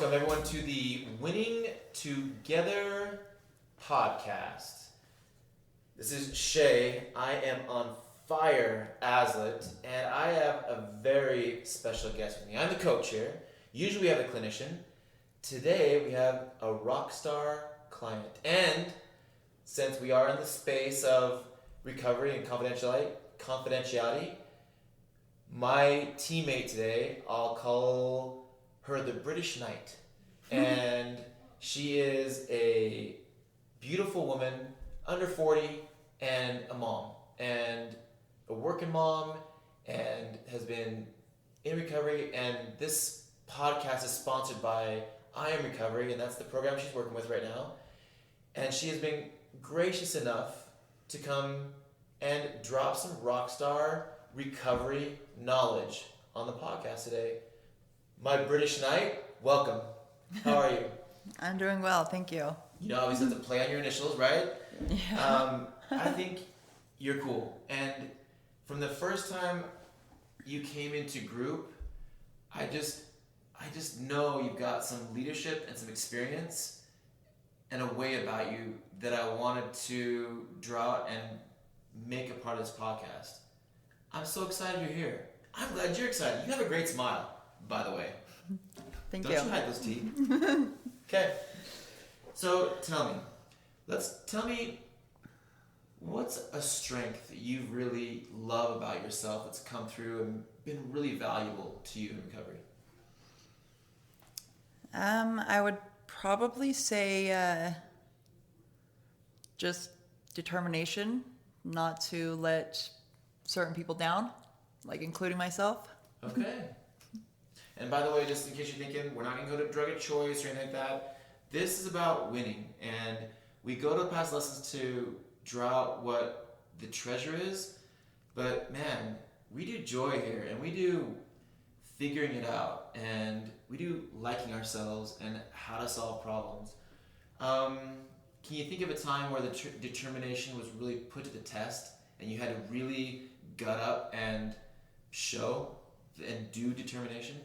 welcome everyone to the Winning Together podcast. This is Shay. I am on fire, Aslet, and I have a very special guest with me. I'm the coach here. Usually we have a clinician. Today we have a Rockstar client. And since we are in the space of recovery and confidentiality, my teammate today, I'll call her the British Knight. And she is a beautiful woman, under 40, and a mom. And a working mom, and has been in recovery. And this podcast is sponsored by I Am Recovery, and that's the program she's working with right now. And she has been gracious enough to come and drop some Rockstar recovery knowledge on the podcast today. My British Knight, welcome. How are you? I'm doing well, thank you. You know, always have to play on your initials, right? Yeah. I think you're cool. And from the first time you came into group, I just know you've got some leadership and some experience and a way about you that I wanted to draw out and make a part of this podcast. I'm so excited you're here. I'm glad you're excited. You have a great smile, by the way. Thank Don't you. you hide those teeth. Okay. So tell me, what's a strength that you really love about yourself that's come through and been really valuable to you in recovery? I would probably say just determination, not to let certain people down, like including myself. Okay. And by the way, just in case you're thinking, we're not going to go to drug of choice or anything like that. This is about winning. And we go to past lessons to draw out what the treasure is. But man, we do joy here, and we do figuring it out, and we do liking ourselves and how to solve problems. Can you think of a time where the determination was really put to the test and you had to really gut up and show and do determination?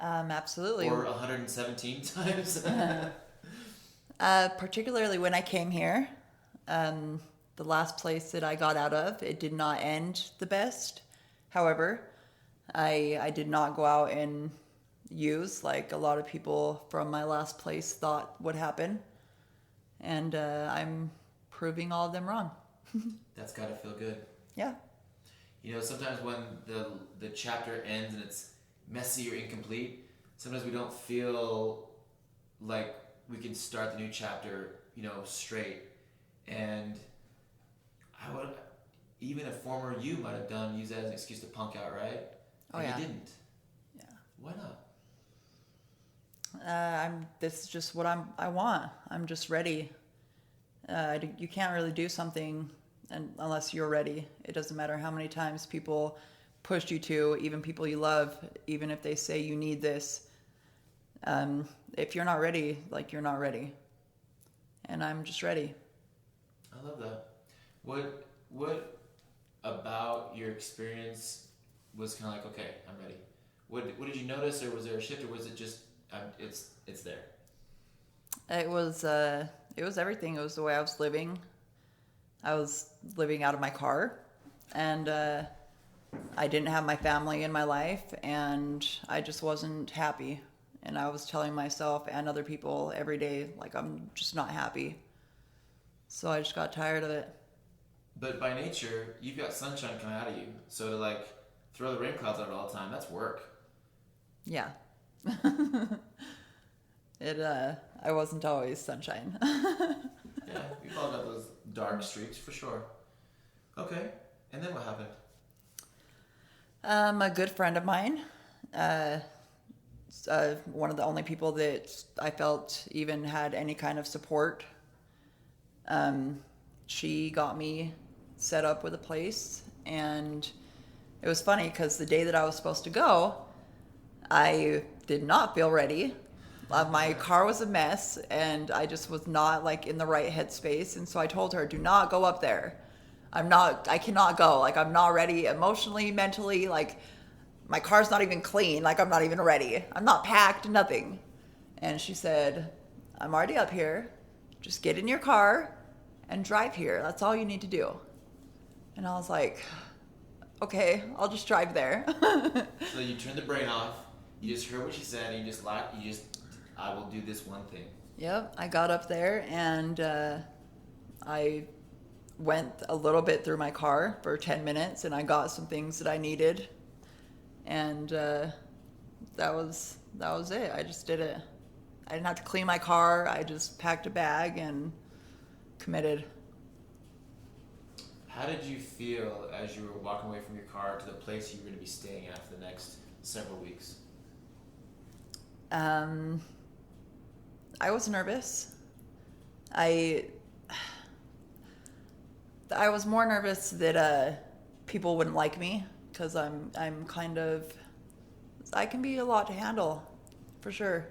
Absolutely. Or 117 times? Particularly when I came here, the last place that I got out of, it did not end the best. However, I did not go out and use like a lot of people from my last place thought would happen. And I'm proving all of them wrong. That's got to feel good. Yeah. You know, sometimes when the chapter ends and it's messy or incomplete, sometimes we don't feel like we can start the new chapter, straight. And even a former you might have used that as an excuse to punk out, right? Oh, and yeah. You didn't. Yeah. Why not? This is just what I want. I'm just ready. You can't really do something unless you're ready. It doesn't matter how many times people push you to, even people you love, even if they say you need this. If you're not ready, you're not ready. And I'm just ready. I love that. What about your experience was kind of like, okay, I'm ready? What did you notice, or was there a shift, or was it just it's there? It was everything. It was the way I was living. I was living out of my car, and I didn't have my family in my life, and I just wasn't happy. And I was telling myself and other people every day, I'm just not happy. So I just got tired of it. But by nature, you've got sunshine coming out of you. So to throw the rain clouds out all the time, that's work. Yeah. I wasn't always sunshine. Yeah, we've all got those dark streaks for sure. Okay, and then what happened? A good friend of mine, one of the only people that I felt even had any kind of support, she got me set up with a place. And it was funny because the day that I was supposed to go, I did not feel ready. My car was a mess, and I just was not in the right headspace. And so I told her, do not go up there. I cannot go. I'm not ready emotionally, mentally. my car's not even clean. Like, I'm not even ready. I'm not packed, nothing. And she said, I'm already up here. Just get in your car and drive here. That's all you need to do. And I was like, okay, I'll just drive there. So you turned the brain off. You just heard what she said, and I will do this one thing. Yep, I got up there, and I went a little bit through my car for 10 minutes, and I got some things that I needed. And that was it. I just did it. I didn't have to clean my car. I just packed a bag and committed. How did you feel as you were walking away from your car to the place you were going to be staying at for the next several weeks? I was nervous. I was more nervous that people wouldn't like me, because I'm kind of, I can be a lot to handle, for sure.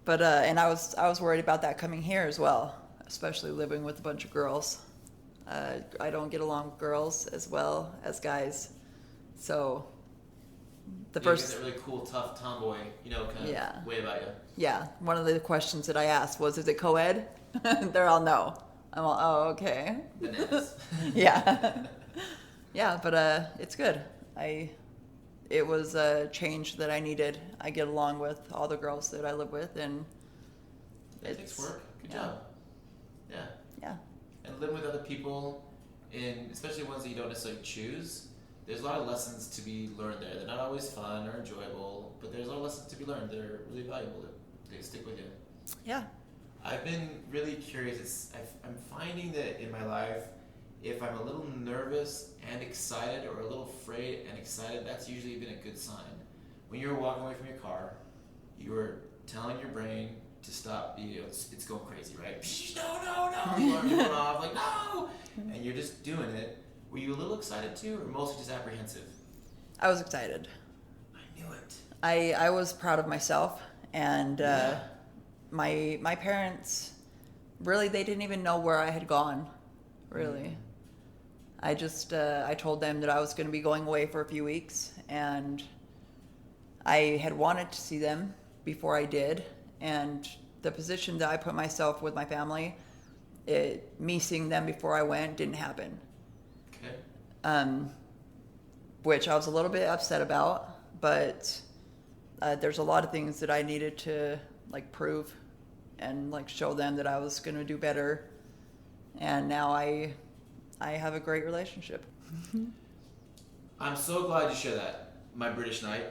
But and I was worried about that coming here as well, especially living with a bunch of girls. I don't get along with girls as well as guys, so the first. You get that really cool, tough tomboy, kind of way about you. Yeah, one of the questions that I asked was, "Is it co-ed?" They're all no. I'm all, oh, okay. Bananas. Yeah. Yeah, but it's good. It was a change that I needed. I get along with all the girls that I live with, and it takes work. Good job. Yeah. Yeah. And living with other people, especially ones that you don't necessarily choose, there's a lot of lessons to be learned there. They're not always fun or enjoyable, but there's a lot of lessons to be learned. They're really valuable. They stick with you. Yeah. I've been really curious. I'm finding that in my life, if I'm a little nervous and excited, or a little afraid and excited, that's usually been a good sign. When you're walking away from your car, you're telling your brain to stop. It's going crazy, right? No! You're going off like no, and you're just doing it. Were you a little excited too, or mostly just apprehensive? I was excited. I knew it. I was proud of myself, and my parents, really, they didn't even know where I had gone, really. I just I told them that I was going to be going away for a few weeks, and I had wanted to see them before I did, and the position that I put myself with my family, me seeing them before I went didn't happen. Okay. Which I was a little bit upset about, but there's a lot of things that I needed to prove and show them that I was going to do better, and now I have a great relationship. I'm so glad you share that, my British Knight.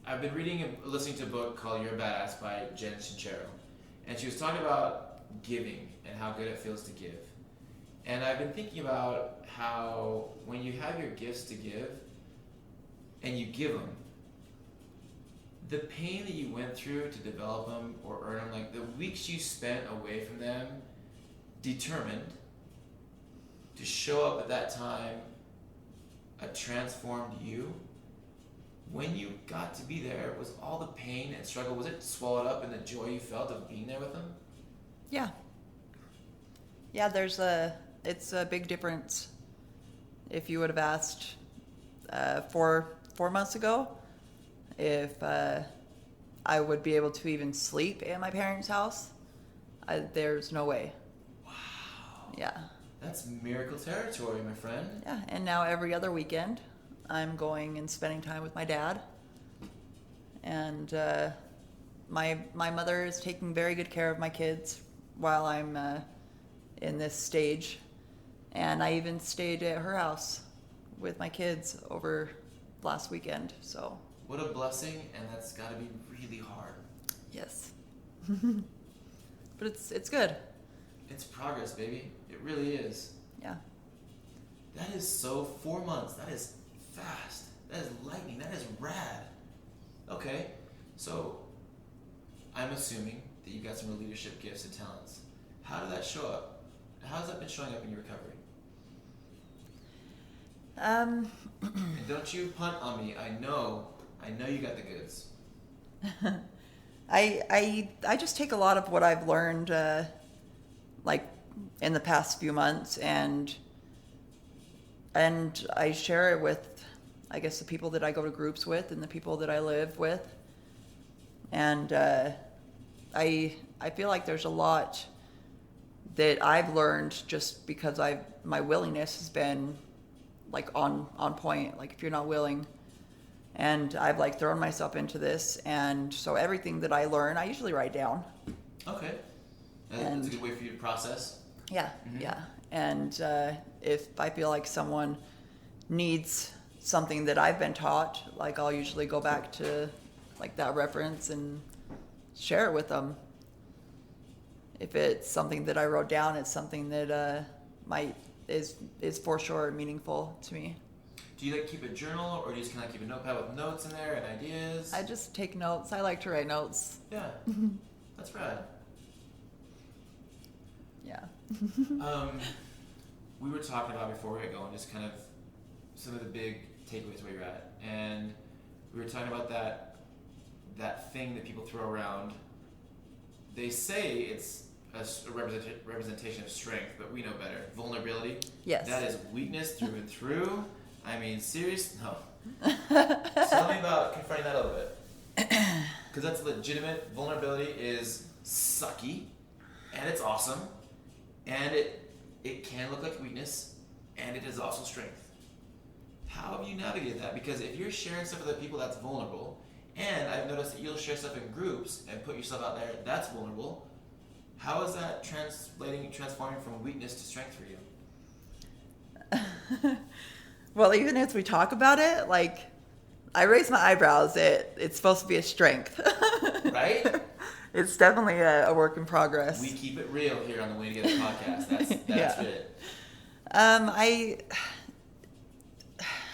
I've been reading and listening to a book called You're a Badass by Jen Sincero, and she was talking about giving and how good it feels to give. And I've been thinking about how when you have your gifts to give and you give them, the pain that you went through to develop them or earn them, the weeks you spent away from them, determined to show up at that time a transformed you. When you got to be there, was all the pain and struggle, was it swallowed up in the joy you felt of being there with them? Yeah. Yeah, it's a big difference. If you would have asked 4 months ago if I would be able to even sleep at my parents' house, there's no way. Wow. Yeah. That's miracle territory, my friend. Yeah, and now every other weekend, I'm going and spending time with my dad. And my mother is taking very good care of my kids while I'm in this stage. And I even stayed at her house with my kids over last weekend. So what a blessing, and that's got to be really hard. Yes. But it's good. It's progress, baby. It really is. Yeah. That is so 4 months. That is fast. That is lightning. That is rad. Okay, so I'm assuming that you got some leadership gifts and talents. How did that show up? How's that been showing up in your recovery? And don't you punt on me. I know you got the goods. I just take a lot of what I've learned in the past few months, and and I share it with, I guess, the people that I go to groups with and the people that I live with. And I feel like there's a lot that I've learned just because my willingness has been like on point. Like if you're not willing, and I've like thrown myself into this, and so everything that I learn, I usually write down. Okay, that's a good way for you to process. Yeah, yeah. And if I feel like someone needs something that I've been taught, like I'll usually go back to like that reference and share it with them. If it's something that I wrote down, it's something that is for sure meaningful to me. Do you like keep a journal, or do you just kind of keep a notepad with notes in there and ideas? I just take notes. I like to write notes. Yeah, that's rad. Yeah. We were talking about before we got going, just kind of some of the big takeaways where you're at, and we were talking about that thing that people throw around. They say it's a representation of strength, but we know better. Vulnerability. Yes. That is weakness through and through. I mean, serious? No. So tell me about confronting that a little bit. Because that's legitimate. Vulnerability is sucky, and it's awesome, and it can look like weakness, and it is also strength. How have you navigated that? Because if you're sharing stuff with other people, that's vulnerable. And I've noticed that you'll share stuff in groups and put yourself out there, that's vulnerable. How is that transforming from weakness to strength for you? Well, even as we talk about it, like, I raise my eyebrows. It's supposed to be a strength. Right? It's definitely a work in progress. We keep it real here on the Winning Together podcast. That's Yeah. it.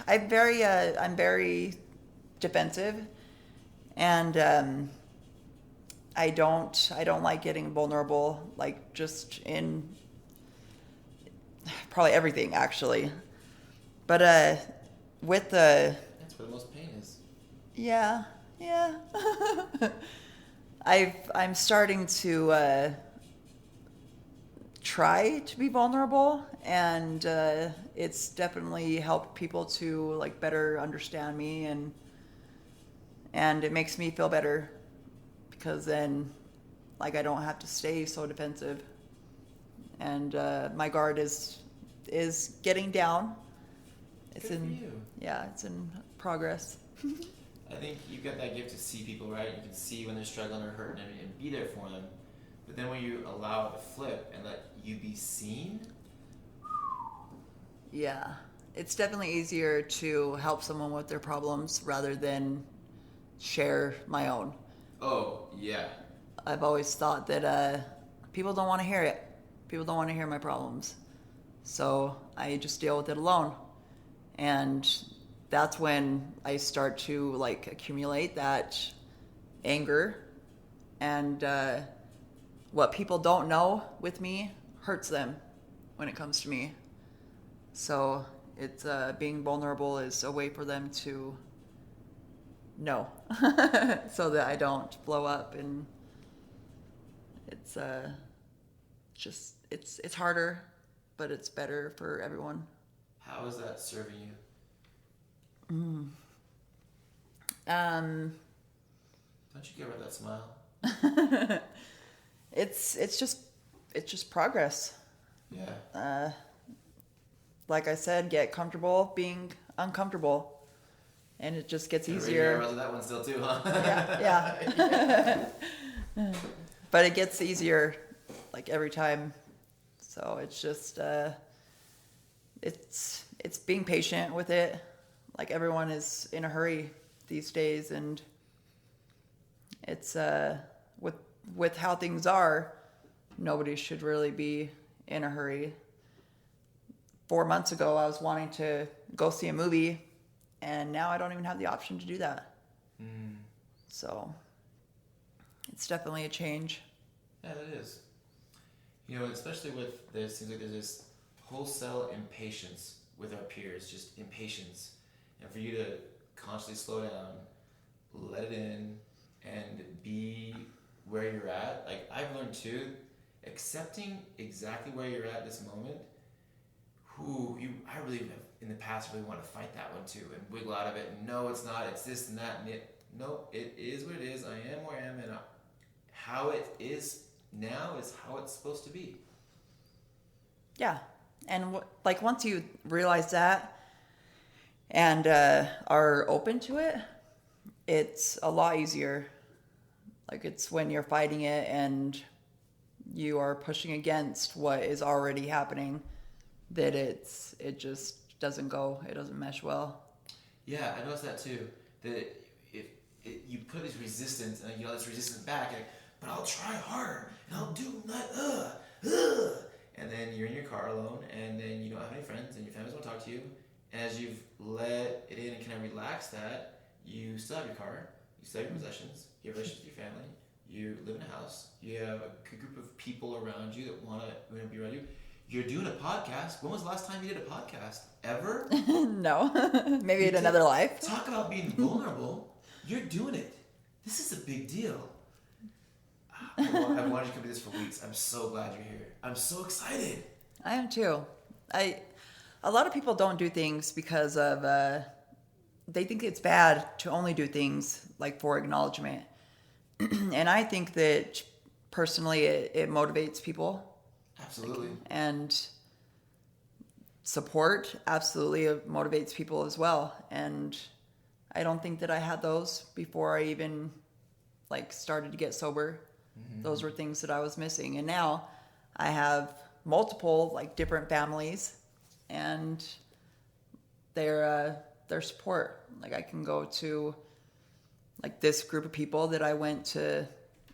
I'm very defensive, and I don't like getting vulnerable, like just in probably everything actually. But with the that's where the most pain is. yeah. I'm starting to try to be vulnerable, and it's definitely helped people to like better understand me, and it makes me feel better because then like I don't have to stay so defensive, and my guard is getting down. It's Good in for you. Yeah, it's in progress. I think you've got that gift to see people, right? You can see when they're struggling or hurting and be there for them. But then when you allow it to flip and let you be seen. Yeah, it's definitely easier to help someone with their problems rather than share my own. Oh, yeah. I've always thought that people don't want to hear it. People don't want to hear my problems. So I just deal with it alone. And that's when I start to like accumulate that anger, and what people don't know with me hurts them when it comes to me. So it's being vulnerable is a way for them to know so that I don't blow up, and it's just it's harder, but it's better for everyone. How is that serving you? Um, Don't you give her that smile? it's just progress. Yeah. Like I said, get comfortable being uncomfortable, and it just gets easier. Raise that one still too, huh? Yeah. But it gets easier like every time. So it's just it's being patient with it. Like everyone is in a hurry these days, and it's with how things are, nobody should really be in a hurry. 4 months ago, I was wanting to go see a movie, and now I don't even have the option to do that. So it's definitely a change. Yeah, it is. You know, especially with this, seems like there's this wholesale impatience with our peers, just impatience. And for you to constantly slow down, let it in, and be where you're at. Like, I've learned too, accepting exactly where you're at this moment. I really have in the past really wanted to fight that one too and wiggle out of it. And no, it's not. It's this and that. And no, it is what it is. I am where I am, and how it is now is how it's supposed to be. Yeah. And like once you realize that and are open to it, it's a lot easier. Like it's when you're fighting it and you are pushing against what is already happening that it just doesn't mesh well. Yeah, I noticed that too. That you put this resistance and you know this resistance back, but I'll try harder and I'll do that. And then you're in your car alone, and then you don't have any friends, and your family doesn't want to talk to you. And as you've let it in and kind of relax that, you still have your car, you still have your possessions, you have relationships with your family, you live in a house, you have a good group of people around you that want to be around you. You're doing a podcast. When was the last time you did a podcast? Ever? No. Maybe in another life. Talk about being vulnerable. You're doing it. This is a big deal. I've wanted you to come do this for weeks. I'm so glad you're here. I'm so excited. I am too. A lot of people don't do things because of they think it's bad to only do things like for acknowledgement. And I think that personally it motivates people. Absolutely. And support absolutely motivates people as well. And I don't think that I had those before I even like started to get sober. Mm-hmm. Those were things that I was missing. And now I have multiple like different families and their support. Like I can go to like this group of people that I went to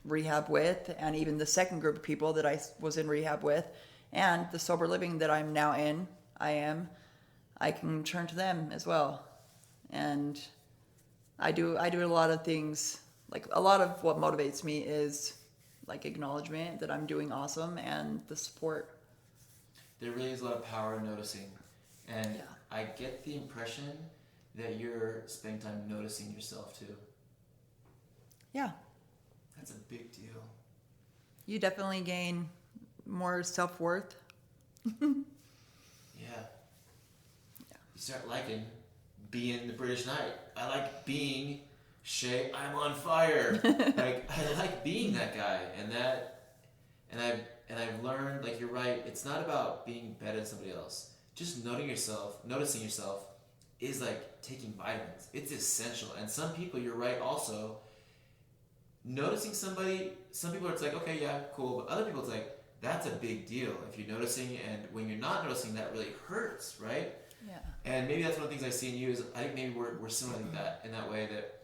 rehab with, and even the second group of people that I was in rehab with, and the sober living that I'm now in, I can turn to them as well. And I do a lot of things, like a lot of what motivates me is like acknowledgement that I'm doing awesome and the support. There really is a lot of power in noticing. And yeah. I get the impression that you're spending time noticing yourself too. Yeah. That's a big deal. You definitely gain more self-worth. Yeah. You start liking being the British Knight. I like being Shay. I'm on fire. Like I like being that guy, and I've learned, like, you're right. It's not about being better than somebody else. Just noticing yourself is like taking vitamins. It's essential. And some people, you're right, also. Noticing somebody, some people it's like, okay, yeah, cool. But other people it's like, that's a big deal. If you're noticing, and when you're not noticing, that really hurts, right? Yeah. And maybe that's one of the things I see in you is I think maybe we're similar like that, in that way, that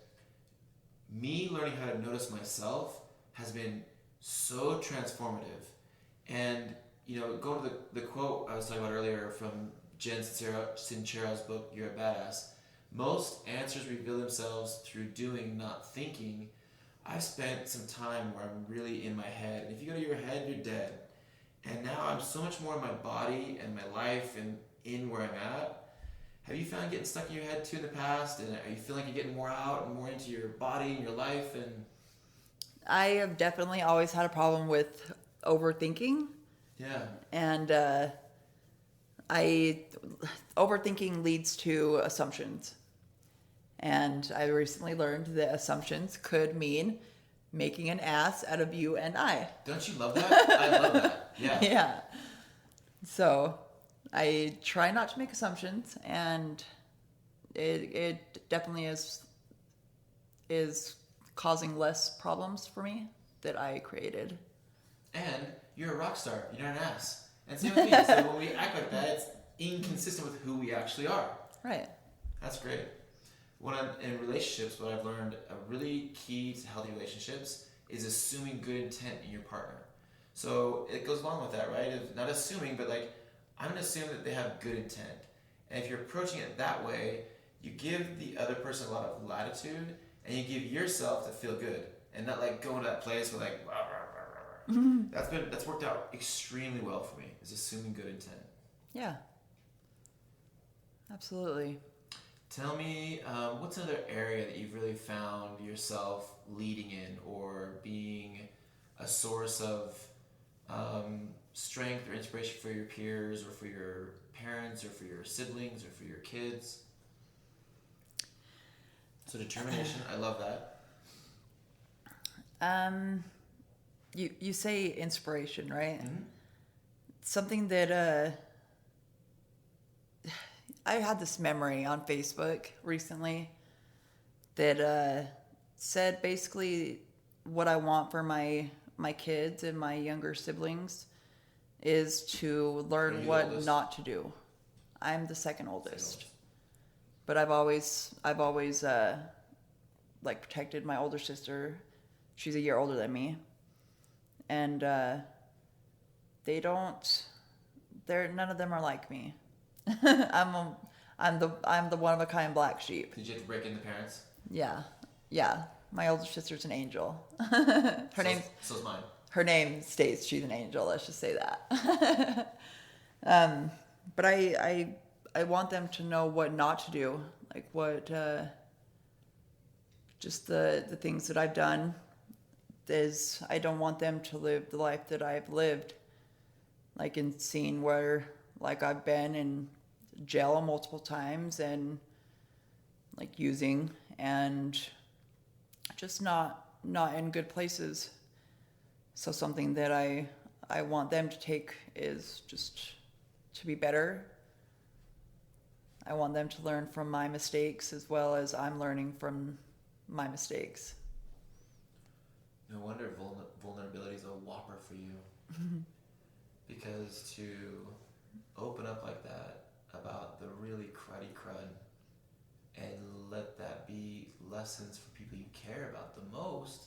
me learning how to notice myself has been so transformative. And, you know, going to the quote I was talking about earlier from Jen Sincero's book, You're a Badass, most answers reveal themselves through doing, not thinking. I've spent some time where I'm really in my head. And if you go to your head, you're dead. And now I'm so much more in my body and my life and in where I'm at. Have you found getting stuck in your head too in the past? And are you feeling like you're getting more out and more into your body and your life? And I have definitely always had a problem with overthinking. Yeah. And overthinking leads to assumptions. And I recently learned that assumptions could mean making an ass out of you and I. Don't you love that? I love that. Yeah. Yeah. So I try not to make assumptions, and it definitely is causing less problems for me that I created. And you're a rock star. You're not an ass. And same with me. So when we act like that, it's inconsistent with who we actually are. Right. That's great. In relationships, what I've learned, a really key to healthy relationships is assuming good intent in your partner. So it goes along with that, right? Not assuming, but like, I'm going to assume that they have good intent. And if you're approaching it that way, you give the other person a lot of latitude, and you give yourself to feel good, and not like go into that place where like, rah, rah, rah, rah. That's worked out extremely well for me, is assuming good intent. Yeah. Absolutely. Tell me, what's another area that you've really found yourself leading in or being a source of strength or inspiration for your peers or for your parents or for your siblings or for your kids? So determination, I love that. You say inspiration, right? Mm-hmm. Something that I had this memory on Facebook recently that said basically what I want for my kids and my younger siblings is to learn what not to do. I'm the second oldest. But I've always like protected my older sister. She's a year older than me. And none of them are like me. I'm the one of a kind black sheep. Did you have to break in the parents? Yeah. My older sister's an angel. So's mine. Her name states she's an angel. Let's just say that. But I want them to know what not to do, like what just the things that I've done. Is I don't want them to live the life that I've lived, like in seeing where like I've been in jail multiple times and like using and just not in good places. So something that I want them to take is just to be better. I want them to learn from my mistakes as well as I'm learning from my mistakes. No wonder vulnerability is a whopper for you. Because to open up like that about the really cruddy crud and let that be lessons for people you care about the most,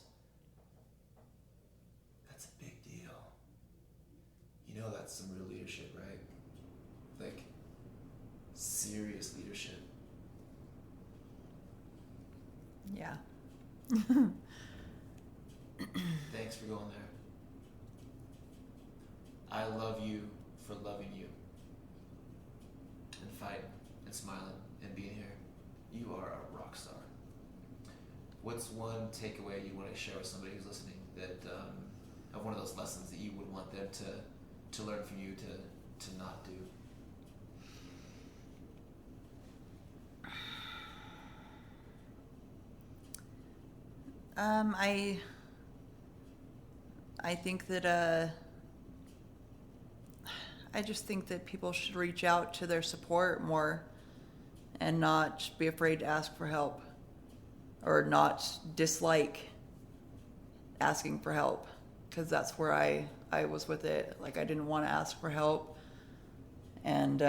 that's a big deal. You know that's some real leadership, right? Like, serious leadership. Yeah. Thanks for going there. I love you for loving you and fighting and smiling and being here. You are a rock star. What's one takeaway you want to share with somebody who's listening that of one of those lessons that you would want them to learn from you to not do? I think that I just think that people should reach out to their support more and not be afraid to ask for help or not dislike asking for help, because that's where I was with it. Like I didn't want to ask for help, and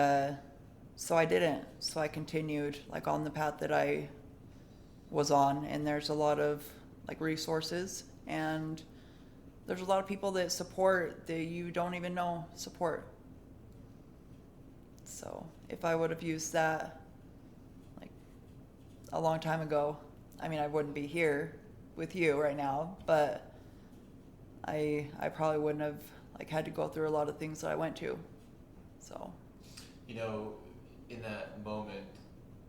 so I didn't. So I continued like on the path that I was on, and there's a lot of like resources and there's a lot of people that support that you don't even know support. So if I would have used that like a long time ago, I mean, I wouldn't be here with you right now, but I probably wouldn't have like had to go through a lot of things that I went to. So, you know, in that moment,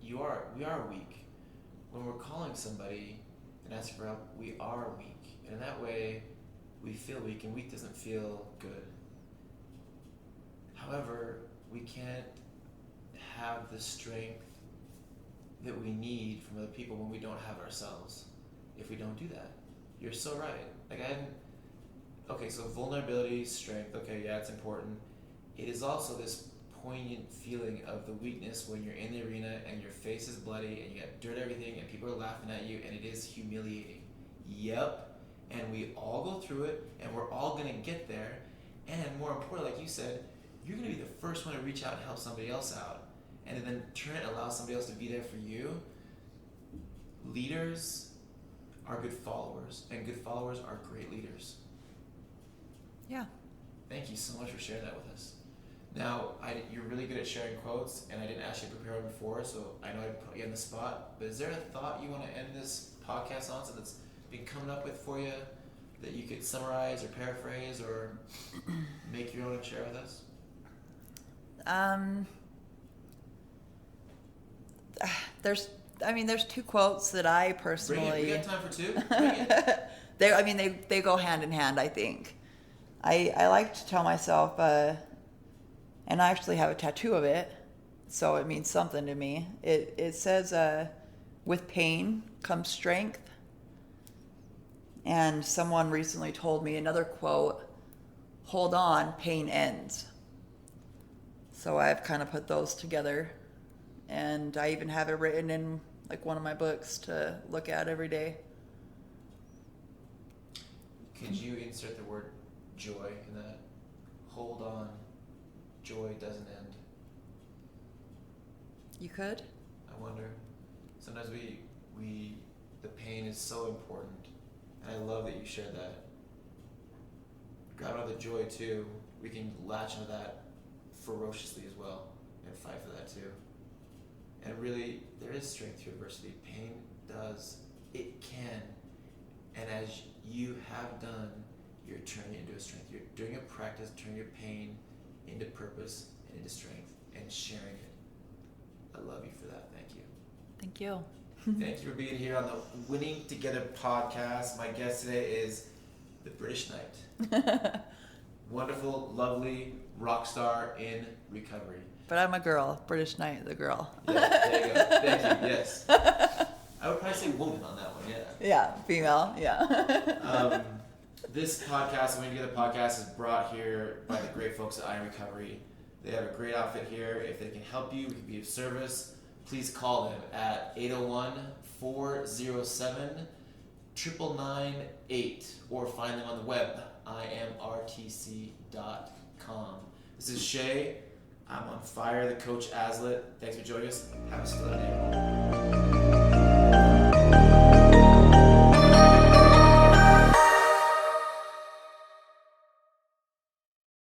we are weak. When we're calling somebody and asking for help, we are weak. And in that way, we feel weak, and weak doesn't feel good. However, we can't have the strength that we need from other people when we don't have ourselves, if we don't do that. You're so right. Okay, so vulnerability, strength, okay, yeah, it's important. It is also this poignant feeling of the weakness when you're in the arena and your face is bloody and you got dirt everything and people are laughing at you, and it is humiliating. Yep. And we all go through it, and we're all going to get there. And more importantly, like you said, you're going to be the first one to reach out and help somebody else out. And then turn and allow somebody else to be there for you. Leaders are good followers, and good followers are great leaders. yeah. Thank you so much for sharing that with us. Now, you're really good at sharing quotes, and I didn't ask you to prepare one before, so I know I put you on the spot. But is there a thought you want to end this podcast on, something that's been coming up with for you that you could summarize or paraphrase or make your own and share with us? There's two quotes that I personally. Bring it. We got time for two. Bring it. They go hand in hand, I think. I like to tell myself, and I actually have a tattoo of it, so it means something to me. It says, with pain comes strength. And someone recently told me another quote, hold on, pain ends. So I've kind of put those together. And I even have it written in like one of my books to look at every day. Could you insert the word joy in that? Hold on, joy doesn't end. You could? I wonder. Sometimes the pain is so important. And I love that you shared that. Grab onto the joy too. We can latch onto that ferociously as well and fight for that too. And really, there is strength through adversity. Pain does. It can. And as you have done, you're turning it into a strength. You're doing a practice, turning your pain into purpose and into strength and sharing it. I love you for that. Thank you. Thank you. Thank you for being here on the Winning Together podcast. My guest today is the British Knight. Wonderful, lovely rock star in recovery. But I'm a girl. British Knight, the girl. Yeah, there you go. Thank you. Yes. I would probably say woman on that one. Yeah. Yeah, female. Yeah. This podcast, the Winning Together podcast, is brought here by the great folks at Iron Recovery. They have a great outfit here. If they can help you, we can be of service. Please call them at 801-407-9998 or find them on the web, imrtc.com. This is Shay. I'm on fire, the coach Aslet. Thanks for joining us. Have a stellar day.